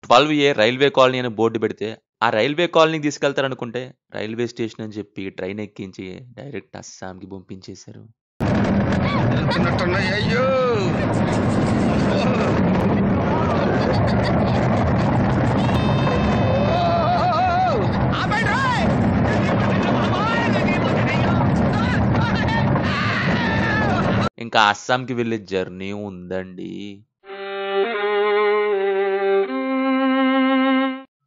12A railway colony అని board పెడితే, ఆ రైల్వే కాలనీకి తీసుకెళ్తారనుకుంటే, రైల్వే స్టేషన్ అని చెప్పి ట్రైన్ ఎక్కించి డైరెక్ట్ అస్సాంకి పంపించేశారు. వెళ్తున్నట్టున్నాయి. అయ్యో! ఇంకా అస్సాంకి వెళ్ళే జర్నీ ఉందండి.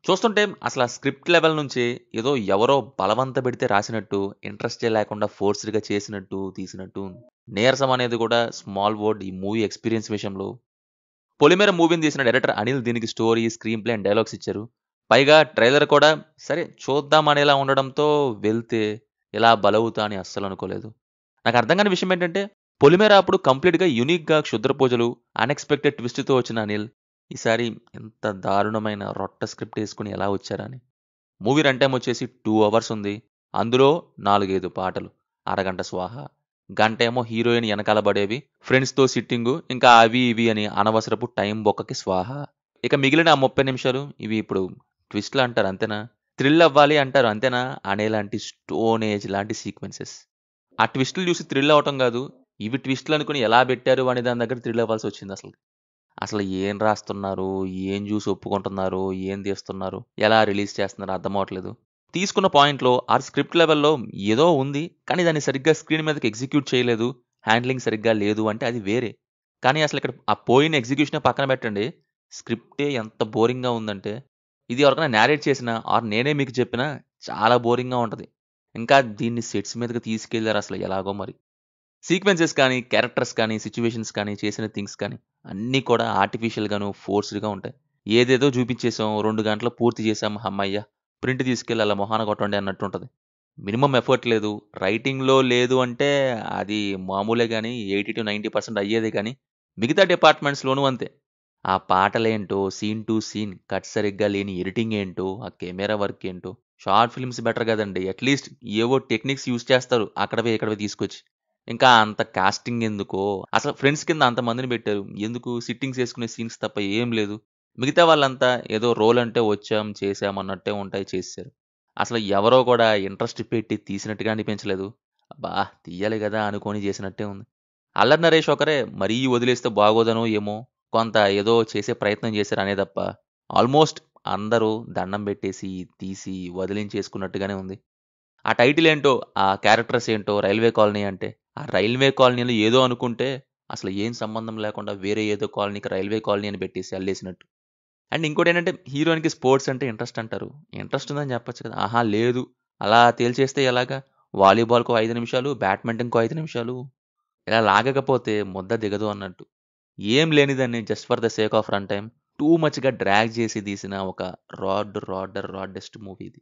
చూస్తుంటే అసలు ఆ స్క్రిప్ట్ లెవెల్ నుంచి ఏదో ఎవరో బలవంత పెడితే రాసినట్టు, ఇంట్రెస్టే లేకుండా ఫోర్స్డ్‌గా చేసినట్టు, తీసినట్టు ఉంది. నీరసం అనేది కూడా స్మాల్ వర్డ్ ఈ మూవీ ఎక్స్‌పీరియన్స్ విషయంలో. 'పొలిమేర' మూవీని తీసిన డైరెక్టర్ అనిల్ దీనికి story, screen play and dialogues ఇచ్చారు. పైగా ట్రైలర్ కూడా సరే చూద్దాం అనేలా ఉండడంతో వెళ్తే ఇలా బలవుతా అని అస్సలు అనుకోలేదు. నాకు అర్థం కాని విషయం ఏంటంటే 'పొలిమేర' అప్పుడు కంప్లీట్‌గా యూనిక్‌గా క్షుద్ర పూజలు, అన్‌ఎక్స్‌పెక్టెడ్ ట్విస్ట్‌తో వచ్చిన అనిల్ ఈసారి ఇంత దారుణమైన రొట్ట స్క్రిప్ట్ ఏసుకొని ఎలా వచ్చారా అని. మూవీ రన్ టైమ్ వచ్చేసి 2 అవర్స్ ఉంది. అందులో 4, 5 పాటలు. అరగంట స్వాహా. గంటేమో హీరోయిన్ ఎనకాల పడేవి, ఫ్రెండ్స్‌తో సిట్టింగు, ఇంకా అవి ఇవి అని అనవసరపు టైం బొక్కకి స్వాహా. ఇక మిగిలిన ఆ 30 నిమిషాలు ఇవి ఇప్పుడు ట్విస్ట్‌లు అంటారు అంతేనా? థ్రిల్ అవ్వాలి అంటారు అంతేనా? అనేలాంటి స్టోన్ ఏజ్ లాంటి సీక్వెన్సెస్. ఆ ట్విస్ట్‌లు చూసి థ్రిల్ అవ్వటం గాదు. ఇవి ట్విస్ట్‌లు అనుకుని ఎలా బెట్టారు అనే దాని దగ్గర థ్రిల్ అవ్వాల్సొచ్చిందసలు. అసలు ఏం రాస్తున్నారు? ఏం జూసి ఒప్పుకుంటున్నారు? ఏం తీస్తున్నారు? ఎలా రిలీజ్ చేస్తున్నారు? అర్థం అవ్వట్లేదు. తీసుకున్న పాయింట్‌లో ఆర్ స్క్రిప్ట్ లెవెల్‌లో ఏదో ఉంది. కానీ దాన్ని సరిగ్గా స్క్రీన్ మీదకి ఎగ్జిక్యూట్ చేయలేదు. హ్యాండ్లింగ్ సరిగ్గా లేదు అంటే అది వేరే. కానీ అసలిక్కడ ఆ పోయిన ఎగ్జిక్యూషనే పక్కన పెట్టండి. స్క్రిప్టే ఎంత బోరింగ్‌గా ఉందంటే, ఇది ఎవరికైనా నేరేట్ చేసినా ఆర్ నేనే మీకు చెప్పినా చాలా బోరింగ్‌గా ఉంటది. ఇంకా దీన్ని సెట్స్ మీదకి తీసుకెళ్లారసలు ఎలాగో మరి. సీక్వెన్సెస్ కానీ, క్యారెక్టర్స్ కానీ, సిట్యుయేషన్స్ కానీ, చేసిన థింగ్స్ కానీ అన్నీ కూడా ఆర్టిఫిషియల్‌గాను, ఫోర్స్డ్‌గా ఉంటాయి. ఏదేదో చూపించేసాం, 2 గంటల్లో పూర్తి చేసాం, హమ్మయ్య! ప్రింట్ తీసుకెళ్ళి ఆళ్ళ మొహాన కొట్టండి అన్నట్టుంటది. మినిమమ్ ఎఫర్ట్ లేదు. రైటింగ్‌లో లేదు అంటే అది మామూలే గానీ 80-90% అయ్యేదే గానీ, మిగతా డిపార్ట్‌మెంట్స్‌లోనూ అంతే. ఆ పాటలేంటో, సీన్ టు సీన్ కట్ సరిగ్గా లేని ఎడిటింగ్ ఏంటో, ఆ కెమెరా వర్క్ ఏంటో, షార్ట్ ఫిల్మ్స్ బెటర్ గదండీ! అట్‌లీస్ట్ ఏవో టెక్నిక్స్ యూజ్ చేస్తారు అక్కడవి, ఇక్కడవి తీసుకొచ్చి. ఇంకా అంత కాస్టింగ్ ఎందుకో, అసలు ఫ్రెండ్స్ కింద అంతమందిని పెట్టారు. ఎందుకు సిట్టింగ్స్ యేసుకునే సీన్స్ తప్ప ఏం లేదు. మిగతా వాళ్ళంతా ఏదో రోల్ అంటే వచ్చాం, చేశాం అన్నట్టే ఉంటాయి చేసేశారు. అసలు ఎవరో కూడా ఇంట్రెస్ట్ పెట్టి తీసినట్టుగా అనిపించలేదు. అబ్బా! తీయాలి గదా! అనుకోని చేసినట్టే ఉంది. అల్లరి నరేష్ ఒకరే మరీ వదిలేస్తే బాగోదనో ఏమో, కొంత ఏదో చేసే ప్రయత్నం చేశారు అనే తప్ప, ఆల్మోస్ట్ అందరూ దండం పెట్టేసి, తీసి, వదిలించేసుకున్నట్టుగానే ఉంది. ఆ టైటిల్ ఏంటో, ఆ క్యారెక్టర్స్ ఏంటో 'రైల్వే కాలనీ' అంటే, ఆ రైల్వే కాలనీలో ఏదో అనుకుంటే, అసలు ఏం సంబంధం లేకుండా వేరే ఏదో కాలనీకి రైల్వే కాలనీ అని పెట్టేసి అల్లేసినట్టు. అండ్ ఇంకోటేంటంటే హీరోయిన్‌కి స్పోర్ట్స్ అంటే ఇంట్రెస్ట్ అంటారు. ఇంట్రెస్ట్ ఉందని చెప్పొచ్చు కదా! ఆహా! లేదు. అలా తేల్చేస్తే ఎలాగా? వాలీబాల్‌కో 5 నిమిషాలు, బ్యాడ్మింటన్‌కో 5 నిమిషాలు. ఇలా లాగకపోతే ముద్ద దిగదు అన్నట్టు. ఏం లేనిదాన్ని just for the sake of run time too మచ్‌గా డ్రాగ్ చేసి తీసిన ఒక రాడ్డెస్ట్ మూవీ ఇది.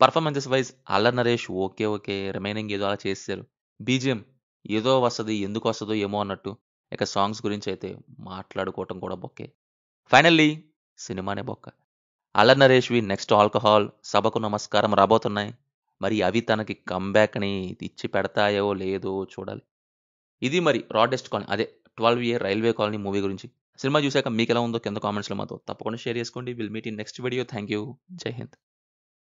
Performances wise 'Allari Naresh' okay. Okay. Remaining ఏదో అలా చేసేసారు. బీజీఎం ఏదో వస్తది, ఎందుకొస్తదో ఏమో అన్నట్టు. ఇక సాంగ్స్ గురించైతే మాట్లాడుకోవటం కూడా బొక్కే. ఫైనల్లీ సినిమానే బొక్క. 'అల్లరి నరేష్‌వి' నెక్స్ట్ 'ఆల్కహాల్', 'సభకు నమస్కారం' రాబోతున్నాయి. మరి అవి తనకి కమ్‌బ్యాక్‌ని ఇచ్చి పెడతాయో లేదో చూడాలి. ఇది మరి రాడెస్ట్ కాలనీ అదే 12 రైల్వే కాలనీ మూవీ గురించి. సినిమా చూసాక మీకెలా ఉందో కింద కామెంట్స్‌లో మాతో తప్పకుండా షేర్ చేసుకోండి. Will meet in next video. Thank you. జై హింద్.